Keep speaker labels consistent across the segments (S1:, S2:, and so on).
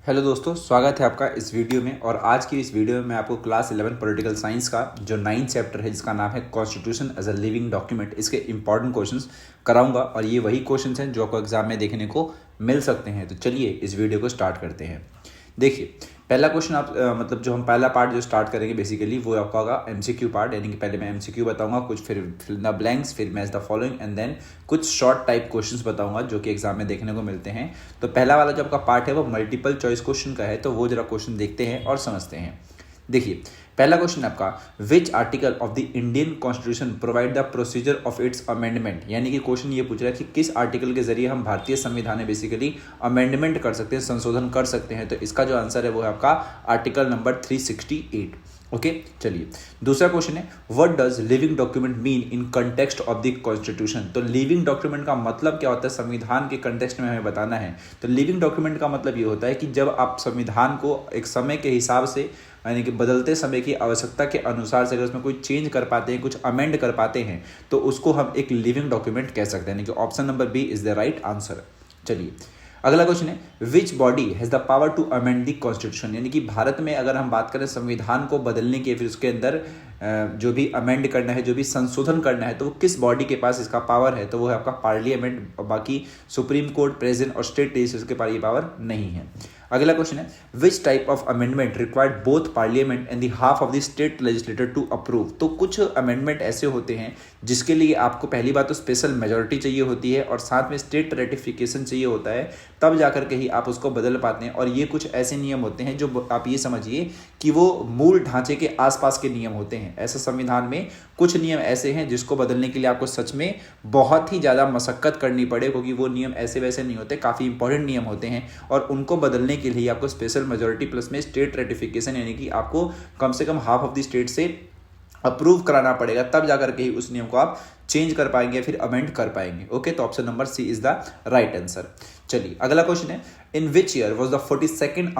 S1: Hello दोस्तों, स्वागत है आपका इस वीडियो में। और आज की इस वीडियो में मैं आपको क्लास 11 पॉलिटिकल साइंस का जो 9th चैप्टर है जिसका नाम है constitution as a living document, इसके इंपॉर्टेंट क्वेश्चंस कराऊंगा। और ये वही क्वेश्चंस हैं जो आपको एग्जाम में देखने को मिल सकते हैं। तो चलिए इस वीडियो को स्टार्ट करते हैं। देखिए, पहला क्वेश्चन आप मतलब जो हम पहला पार्ट जो स्टार्ट करेंगे बेसिकली वो आपका होगा एमसीक्यू पार्ट, यानी कि पहले मैं एमसीक्यू बताऊंगा कुछ, फिर फिल द ब्लैंक्स, फिर match the following and then कुछ शॉर्ट टाइप क्वेश्चंस बताऊंगा जो कि एग्जाम में देखने को मिलते हैं। तो पहला वाला जो आपका पार्ट है वो मल्टीपल चॉइस क्वेश्चन का है, तो वो जरा क्वेश्चन देखते हैं और समझते हैं। देखिए, पहला क्वेश्चन आपका, which article of the Indian constitution provide the procedure of its amendment, यानी कि क्वेश्चन ये पूछ रहा है कि किस आर्टिकल के जरिए हम भारतीय संविधान में बेसिकली अमेंडमेंट कर सकते हैं, संशोधन कर सकते हैं। तो इसका जो आंसर है वो है आपका आर्टिकल नंबर 368। ओके, चलिए दूसरा क्वेश्चन है, what does living document mean in context of the constitution. तो लिविंग डॉक्यूमेंट का मतलब क्या होता है, संविधान के कंटेक्स्ट में हमें बताना है। तो लिविंग डॉक्यूमेंट का मतलब ये होता है कि जब आप संविधान को एक समय के हिसाब से, यानी कि बदलते समय की आवश्यकता के अनुसार से अगर उसमें कोई चेंज कर पाते हैं, कुछ अमेंड कर पाते हैं, तो उसको हम एक लिविंग डॉक्यूमेंट कह सकते हैं। यानी कि option number B is the right answer. चलिए अगला क्वेश्चन है, which body has the power to amend the constitution, यानी कि भारत में अगर हम बात करें संविधान को बदलने की, फिर उसके अंदर जो भी अमेंड करना है, जो भी संशोधन करना है, तो वो किस बॉडी के पास इसका पावर है। तो वो है आपका पार्लियामेंट। बाकी सुप्रीम कोर्ट, प्रेसिडेंट और स्टेट लेजिस्लेचर के पास ये पावर नहीं है। अगला क्वेश्चन है, which type of amendment required both parliament and the half of the state legislator to approve. तो कुछ अमेंडमेंट ऐसे होते हैं जिसके लिए आपको पहली बात तो स्पेशल मेजॉरिटी चाहिए होती है और साथ में स्टेट रेटिफिकेशन चाहिए होता है, तब जाकर के ही आप उसको बदल पाते हैं। और ये कुछ ऐसे नियम होते हैं जो आप ये समझिए कि वो मूल ढांचे के आसपास के नियम होते हैं। ऐसा संविधान में कुछ नियम ऐसे हैं जिसको बदलने के लिए आपको सच में बहुत ही ज़्यादा मशक्कत करनी पड़े, क्योंकि वो नियम ऐसे वैसे नहीं होते, काफ़ी इंपॉर्टेंट नियम होते हैं। और उनको बदलने के लिए आपको स्पेशल मेजॉरिटी प्लस में स्टेट रेटिफिकेशन, यानी कि आपको कम से कम हाफ ऑफ द स्टेट से अप्रूव कराना पड़ेगा, तब जाकर के ही उस नियम को आप चेंज कर पाएंगे, फिर अमेंड कर पाएंगे। ओके, तो option number C is the right answer. चलिए अगला क्वेश्चन है, in which year was the 42nd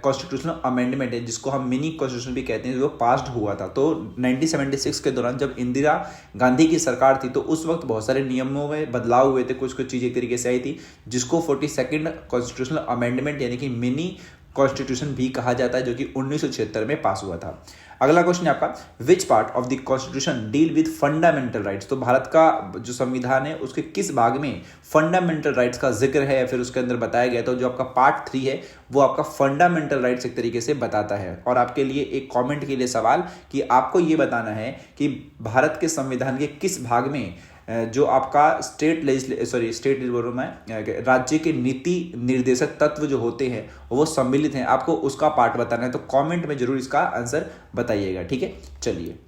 S1: constitutional amendment है, जिसको हम मिनी कॉन्स्टिट्यूशन भी कहते हैं, जो पास्ड हुआ था। तो 1976 के दौरान जब इंदिरा गांधी की सरकार थी, तो उस वक्त बहुत सारे नियमों में बदलाव हुए थे, कुछ कुछ चीज़ें एक तरीके से आई थी, जिसको 42nd कॉन्स्टिट्यूशनल अमेंडमेंट यानी कि मिनी कॉन्स्टिट्यूशन भी कहा जाता है, जो कि 1976 में पास हुआ था। अगला क्वेश्चन है आपका, which part of the constitution deal with fundamental rights. तो भारत का जो संविधान है उसके किस भाग में फंडामेंटल राइट्स का जिक्र है, फिर उसके अंदर बताया गया। तो जो आपका पार्ट 3 है वो आपका फंडामेंटल राइट्स एक तरीके से बताता है। और आपके लिए एक कमेंट के लिए सवाल कि आपको ये बताना है कि भारत के संविधान के किस भाग में जो आपका राज्य के नीति निर्देशक तत्व जो होते हैं वो सम्मिलित हैं, आपको उसका पार्ट बताना है। तो कमेंट में जरूर इसका आंसर बताइएगा, ठीक है। चलिए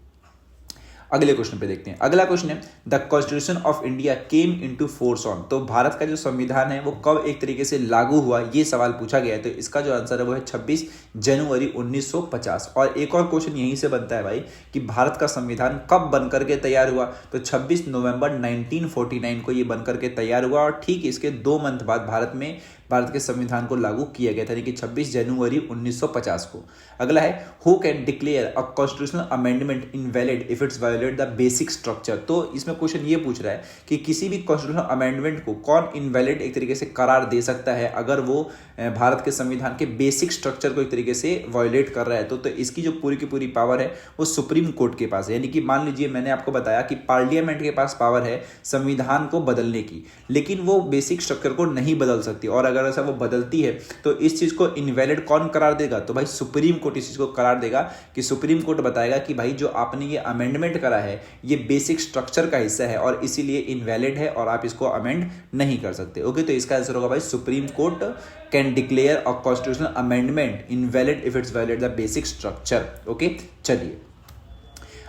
S1: अगले क्वेश्चन पे देखते हैं। अगला क्वेश्चन है, the constitution of India came into force on. तो भारत का जो संविधान है वो कब एक तरीके से लागू हुआ, ये सवाल पूछा गया है। तो इसका जो आंसर है वो है 26 जनवरी 1950। और एक और क्वेश्चन यहीं से बनता है भाई कि भारत का संविधान कब बनकर के तैयार हुआ। तो 26 नवंबर 1949 को ये बनकर के तैयार हुआ, और ठीक इसके 2 मंथ बाद भारत के संविधान को लागू किया गया था, यानी कि 26 जनवरी 1950 को। अगला है, who can declare a constitutional amendment invalid if it's violet the basic structure. तो इसमें क्वेश्चन ये पूछ रहा है कि किसी भी कॉन्स्टिट्यूशनल अमेंडमेंट को कौन इनवैलिड एक तरीके से करार दे सकता है अगर वो भारत के संविधान के बेसिक स्ट्रक्चर को एक तरीके से वायोलेट कर रहा है। तो इसकी जो पूरी की पूरी पावर है वो सुप्रीम कोर्ट के पास है। यानी कि मान लीजिए मैंने आपको बताया कि पार्लियामेंट के पास पावर है संविधान को बदलने की, लेकिन वो बेसिक स्ट्रक्चर को नहीं बदल सकती। और अगर ऐसा वो बदलती है तो इस चीज को इनवैलिड कौन करार देगा, तो भाई सुप्रीम कोर्ट इस चीज को करार देगा। कि सुप्रीम कोर्ट बताएगा कि भाई जो आपने ये अमेंडमेंट करा है ये बेसिक स्ट्रक्चर का हिस्सा है और इसीलिए इनवैलिड है और आप इसको अमेंड नहीं कर सकते। ओके, तो इसका आंसर होगा भाई supreme court can declare a constitutional amendment invalid if it's violate the basic structure. Okay, चलिए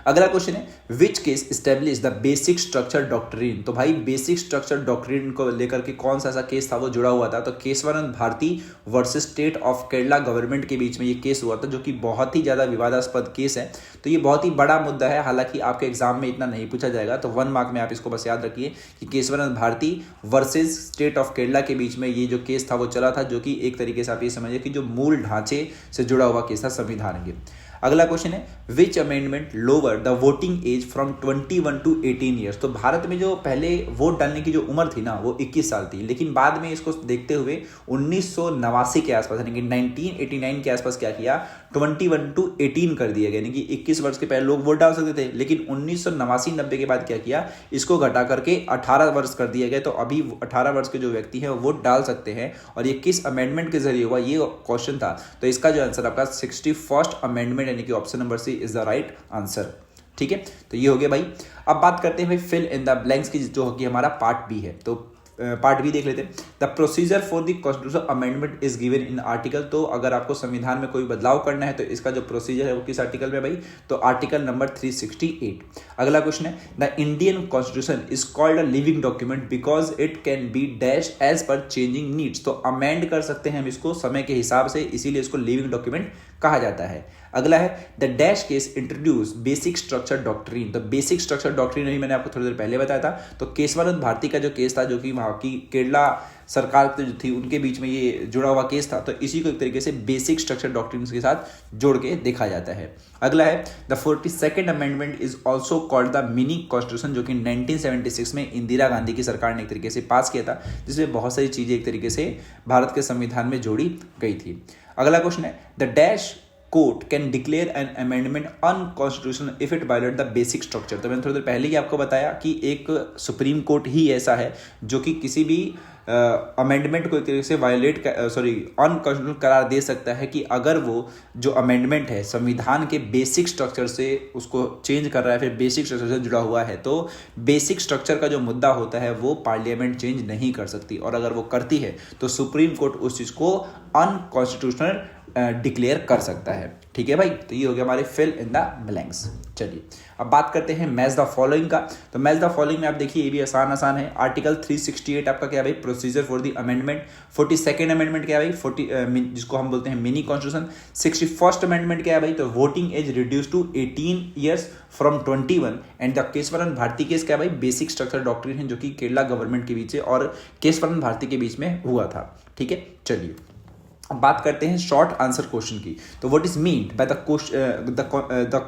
S1: अगला क्वेश्चन है, which case establish the basic structure doctrine. तो भाई बेसिक स्ट्रक्चर डॉक्ट्रिन को लेकर के कौन सा ऐसा केस था वो जुड़ा हुआ था। तो Keshavananda Bharati versus state of Kerala government के बीच में ये केस हुआ था, जो कि बहुत ही ज़्यादा विवादास्पद केस है। तो ये बहुत ही बड़ा मुद्दा है, हालांकि आपके एग्जाम में इतना नहीं पूछा जाएगा। तो 1 मार्क में आप इसको बस याद रखिए कि Kesavananda Bharati versus state of Kerala के बीच में ये जो केस था वो चला था, जो कि एक तरीके से आप ये समझिए कि जो मूल ढांचे से जुड़ा हुआ केस था संविधान के। अगला क्वेश्चन है which amendment lower the voting age from 21 to 18 years. तो भारत में जो पहले वोट डालने की जो उम्र थी ना वो 21 साल थी, लेकिन बाद में इसको देखते हुए 1989 के आसपास यानी कि 1989 के आसपास क्या किया, 21 टू 18 कर दिया गया, यानी कि 21 वर्ष के पहले लोग वोट डाल सकते थे, लेकिन 1989-90 के बाद क्या किया, इसको घटा करके 18 वर्ष कर दिया गया। तो अभी 18 वर्ष के जो व्यक्ति हैं वो वोट डाल सकते हैं। और ये किस अमेंडमेंट के जरिए हुआ, ये क्वेश्चन था। तो इसका जो आंसर आपका 61st अमेंडमेंट यानी कि option number C is the right answer. ठीक है, तो ये हो गया भाई। अब बात करते हैं भाई फिल इन द ब्लैंक्स की, जो कि हमारा पार्ट बी है। तो पार्ट बी देख लेते हैं। The procedure for the constitution amendment is given in article. तो अगर आपको संविधान में कोई बदलाव करना है तो इसका जो प्रोसीजर है वो किस आर्टिकल में भाई, तो आर्टिकल नंबर 368। अगला क्वेश्चन है the Indian constitution is called a living document because it can be dash as per changing needs. तो अमेंड कर सकते हैं हम इसको समय के हिसाब से, इसीलिए इसको लिविंग डॉक्यूमेंट कहा जाता है। अगला है the dash case introduce basic structure doctrine. तो बेसिक स्ट्रक्चर डॉक्ट्रीन अभी मैंने आपको थोड़ी देर पहले बताया था। तो केशवानंद भारती का जो केस था, जो कि वहाँ की केरला सरकार जो थी उनके बीच में ये जुड़ा हुआ केस था, तो इसी को एक तरीके से बेसिक स्ट्रक्चर डॉक्ट्रीन के साथ जोड़ के देखा जाता है। अगला है the 42nd amendment is also called the mini constitution, जो कि 1976 में इंदिरा गांधी की सरकार ने एक तरीके से पास किया था, जिसमें बहुत सारी चीजें एक तरीके से भारत के संविधान में जोड़ी गई थी। अगला क्वेश्चन है the dash court can declare an amendment unconstitutional if it violet the basic structure. तो मैंने थोड़ी देर पहले ही आपको बताया कि एक सुप्रीम कोर्ट ही ऐसा है जो कि किसी भी अमेंडमेंट को एक तरीके से अनकॉन्स्टिट्यूशनल करार दे सकता है कि अगर वो जो अमेंडमेंट है संविधान के बेसिक स्ट्रक्चर से उसको चेंज कर रहा है, फिर बेसिक स्ट्रक्चर से जुड़ा हुआ है। तो बेसिक स्ट्रक्चर का जो मुद्दा होता है वो पार्लियामेंट चेंज नहीं कर सकती, और अगर वो करती है तो सुप्रीम कोर्ट उस चीज़ को अनकॉन्स्टिट्यूशनल डिक्लेयर कर सकता है। ठीक है भाई, तो ये हो गया हमारे फिल इन द ब्लैंक्स। चलिए अब बात करते हैं मैच द फॉलोइंग का। तो मैच द फॉलोइंग में आप देखिए ये भी आसान है। आर्टिकल 368 आपका क्या भाई, procedure for the amendment. 42nd amendment क्या है भाई, जिसको हम बोलते हैं मिनी कॉन्स्टिट्यूशन। 61st अमेंडमेंट क्या है भाई, तो voting age reduce to 18 years from 21। And the Kesavananda Bharati case क्या है भाई, बेसिक स्ट्रक्चर डॉक्ट्रिन है, जो कि केरला गवर्नमेंट के बीच और केशवानंद भारती के बीच में हुआ था। ठीक है, चलिए अब बात करते हैं शॉर्ट आंसर क्वेश्चन की। तो what is mean by the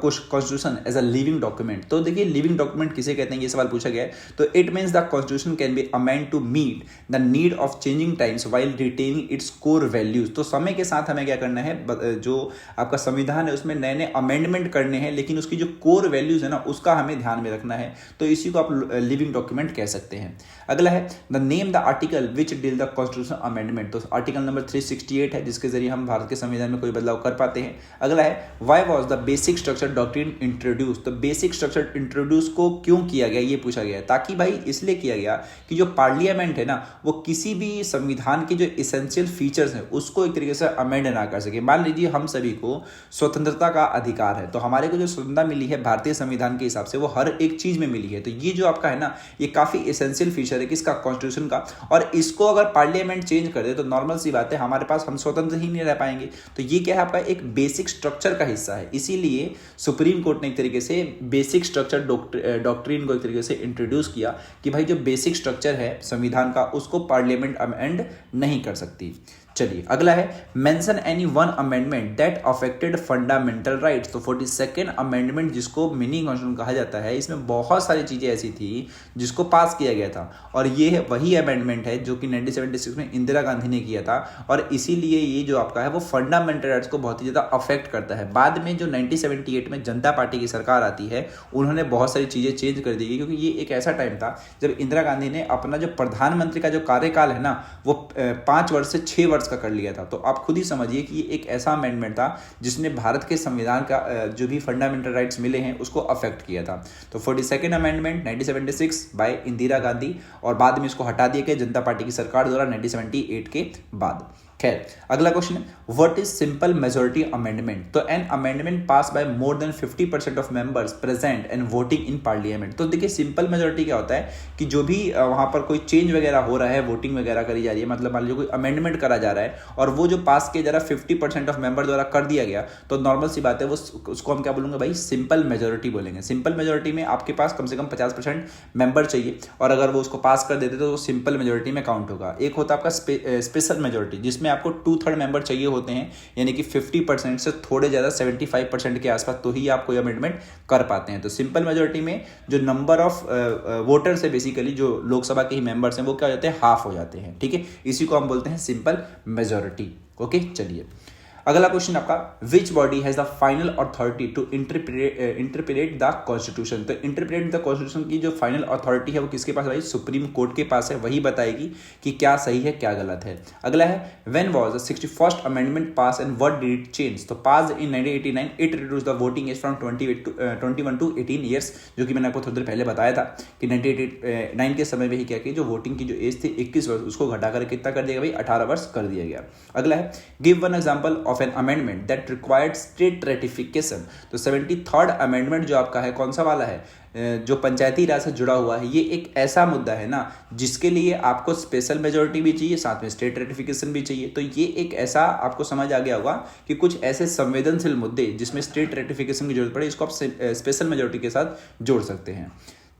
S1: constitution as a living document. तो देखिए लिविंग डॉक्यूमेंट किसे कहते हैं, ये सवाल पूछा गया है। तो it means the constitution can be amend to meet the need of changing times while retaining its core values. तो समय के साथ हमें क्या करना है, जो आपका संविधान है उसमें नए नए अमेंडमेंट करने हैं, लेकिन उसकी जो कोर वैल्यूज है ना उसका हमें ध्यान में रखना है। तो इसी को आप लिविंग डॉक्यूमेंट कह सकते हैं। अगला है the name the article which deal the constitution amendment. तो आर्टिकल नंबर 368 है, जिसके जरिए हम भारत के संविधान में कोई बदलाव कर पाते हैं। अगला है why was the basic structure doctrine introduce. तो बेसिक स्ट्रक्चर इंट्रोड्यूस को क्यों किया गया, ये पूछा गया है। ताकि भाई इसलिए किया गया कि जो पार्लियामेंट है ना वो किसी भी संविधान के जो इसेंशियल फीचर्स हैं उसको एक तरीके से अमेंड ना कर सके। मान लीजिए हम सभी को स्वतंत्रता का अधिकार है, तो हमारे को जो स्वतंत्रता मिली है भारतीय संविधान के हिसाब से वो हर एक चीज में मिली है। तो ये जो आपका है ना ये काफी इसेंशियल फीचर है किसका, कॉन्स्टिट्यूशन का। और इसको अगर पार्लियामेंट चेंज कर दे तो नॉर्मल सी बात है हमारे पास हम स्वतंत्र ही नहीं रह पाएंगे। तो ये क्या है आपका एक बेसिक स्ट्रक्चर का हिस्सा है। इसीलिए सुप्रीम कोर्ट ने एक तरीके से बेसिक स्ट्रक्चर डॉक्ट्रिन को एक तरीके से इंट्रोड्यूस किया कि भाई जो बेसिक स्ट्रक्चर है संविधान का उसको पार्लियामेंट अमेंड नहीं कर सकती। चलिए अगला है mention any one amendment that affected fundamental rights. तो 42nd अमेंडमेंट जिसको मिनी कॉन्स्टिट्यूशन कहा जाता है, इसमें बहुत सारी चीजें ऐसी थी जिसको पास किया गया था, और ये वही अमेंडमेंट है जो कि 1976 में इंदिरा गांधी ने किया था। और इसीलिए ये जो आपका है वो फंडामेंटल राइट्स को बहुत ही ज्यादा अफेक्ट करता है। बाद में जो 1978 में जनता पार्टी की सरकार आती है उन्होंने बहुत सारी चीजें चेंज कर दी, क्योंकि ये एक ऐसा टाइम था जब इंदिरा गांधी ने अपना जो प्रधानमंत्री का जो कार्यकाल है ना वो 5 वर्ष से 6 वर्ष का कर लिया था। तो आप खुद ही समझिए कि ये एक ऐसा अमेंडमेंट था जिसने भारत के संविधान का जो भी फंडामेंटल राइट्स मिले हैं उसको अफेक्ट किया था। तो 42nd amendment 1976 bye Indira Gandhi, और बाद में इसको हटा दिया गया जनता पार्टी की सरकार द्वारा 1978 के बाद। खैर अगला क्वेश्चन है what is simple majority amendment. तो an amendment pass by more than 50% of members present and voting in parliament. तो देखिए सिंपल मेजोरिटी क्या होता है कि जो भी वहां पर कोई चेंज वगैरह हो रहा है, वोटिंग वगैरह करी जा रही है, मतलब मान लीजिए कोई अमेंडमेंट करा जा रहा है और वो जो पास किया जा रहा है 50% ऑफ मेंबर द्वारा कर दिया गया, तो नॉर्मल सी बात है वो उसको हम क्या बोलेंगे भाई, सिंपल मेजोरिटी बोलेंगे। सिंपल मेजोरिटी में आपके पास कम से कम 50% मेंबर चाहिए, और अगर वो उसको पास कर देते तो वो सिंपल मेजोरिटी में काउंट होगा। एक होता है आपका स्पेशल मेजोरिटी, जिसमें आपको 2/3 मेंबर चाहिए होते हैं, यानी कि 50% से थोड़े ज़्यादा 75% के आसपास, तो ही आप कोई अमेंडमेंट कर पाते हैं। तो सिंपल मेजोरिटी में जो नंबर ऑफ वोटर्स है, बेसिकली जो लोकसभा के ही मेंबर्स हैं, वो क्या हो जाते हैं, हाफ हो जाते हैं। ठीक है, इसी को हम बोलते हैं सिंपल मेजोरिटी। ओके, चलिए अगला क्वेश्चन आपका, which body has the final authority to interpret the constitution. तो इंटरप्रेट द कॉन्स्टिट्यूशन की जो फाइनल अथॉरिटी है वो किसके पास है भाई, सुप्रीम कोर्ट के पास है। वही बताएगी कि क्या सही है क्या गलत है। अगला है, when was the 61st amendment pass and what did it change. तो pass in 1989, it reduce the voting age from 21 to 18 years, जो कि मैंने आपको थोड़ी देर पहले बताया था कि 1989 के समय में ही क्या कि जो वोटिंग की जो एज थी 21 वर्ष, उसको घटाकर कितना कर दिया गया भाई, 18 वर्ष कर दिया गया। अगला है, give one example of an amendment that required state ratification. तो 73rd अमेंडमेंट जो आपका है कौन सा वाला है, जो पंचायती राज से जुड़ा हुआ है, ये एक ऐसा मुद्दा है ना जिसके लिए आपको स्पेशल मेजोरिटी भी चाहिए, साथ में स्टेट रेटिफिकेशन भी चाहिए। तो ये एक ऐसा आपको समझ आ गया होगा कि कुछ ऐसे संवेदनशील मुद्दे जिसमें स्टेट रेटिफिकेशन की जरूरत पड़े, इसको आप स्पेशल मेजोरिटी के साथ जोड़ सकते हैं।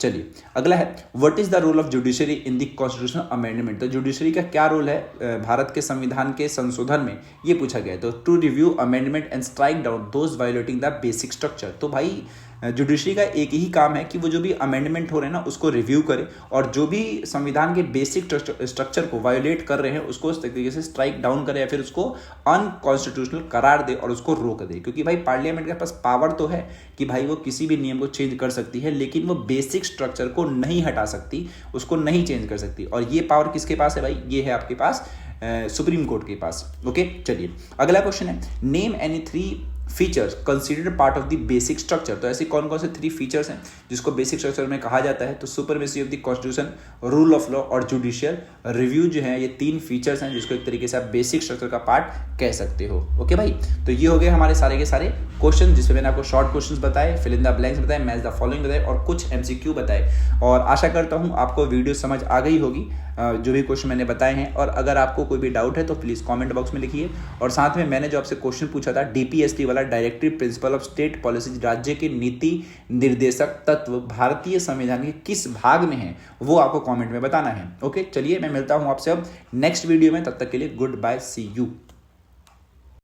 S1: चलिए अगला है, what is the role of judiciary in the constitutional amendment. तो जुडिशरी का क्या रोल है भारत के संविधान के संशोधन में, ये पूछा गया है। तो to review amendment and strike down those violating the basic structure. तो भाई जुडिशरी का एक ही काम है कि वो जो भी अमेंडमेंट हो रहे हैं ना उसको रिव्यू करे, और जो भी संविधान के बेसिक स्ट्रक्चर को वायोलेट कर रहे हैं उसको उस तरीके से स्ट्राइक डाउन करे या फिर उसको अनकॉन्स्टिट्यूशनल करार दे और उसको रोक दे। क्योंकि भाई पार्लियामेंट के पास पावर तो है कि भाई वो किसी भी नियम को चेंज कर सकती है, लेकिन वो बेसिक स्ट्रक्चर को नहीं हटा सकती, उसको नहीं चेंज कर सकती। और ये पावर किसके पास है भाई, ये है आपके पास सुप्रीम कोर्ट के पास। ओके, चलिए अगला क्वेश्चन है, name any 3 features considered part of the basic structure. तो ऐसे कौन कौन से 3 फीचर्स हैं जिसको बेसिक स्ट्रक्चर में कहा जाता है। तो supremacy of the constitution, rule of law और जुडिशियल रिव्यू जो है, ये 3 फीचर्स हैं जिसको एक तरीके से आप बेसिक स्ट्रक्चर का पार्ट कह सकते हो। ओके भाई, तो ये हो गए हमारे सारे के सारे क्वेश्चन, जिसमें मैंने आपको शॉर्ट क्वेश्चंस बताए, फिल इन द ब्लैंक्स बताए, मैच द फॉलोइंग बताए और कुछ एमसीक्यू बताए। और आशा करता हूँ आपको वीडियो समझ आ गई होगी, जो भी क्वेश्चन मैंने बताए हैं। और अगर आपको कोई भी डाउट है तो प्लीज़ कमेंट बॉक्स में लिखिए। और साथ में मैंने जो आपसे क्वेश्चन पूछा था डीपीएसटी वाला, directive principle of state policies, राज्य के नीति निर्देशक तत्व भारतीय संविधान के किस भाग में है, वो आपको कमेंट में बताना है। ओके, चलिए मैं मिलता हूँ आपसे अब नेक्स्ट वीडियो में, तब तक के लिए गुड बाय, सी यू।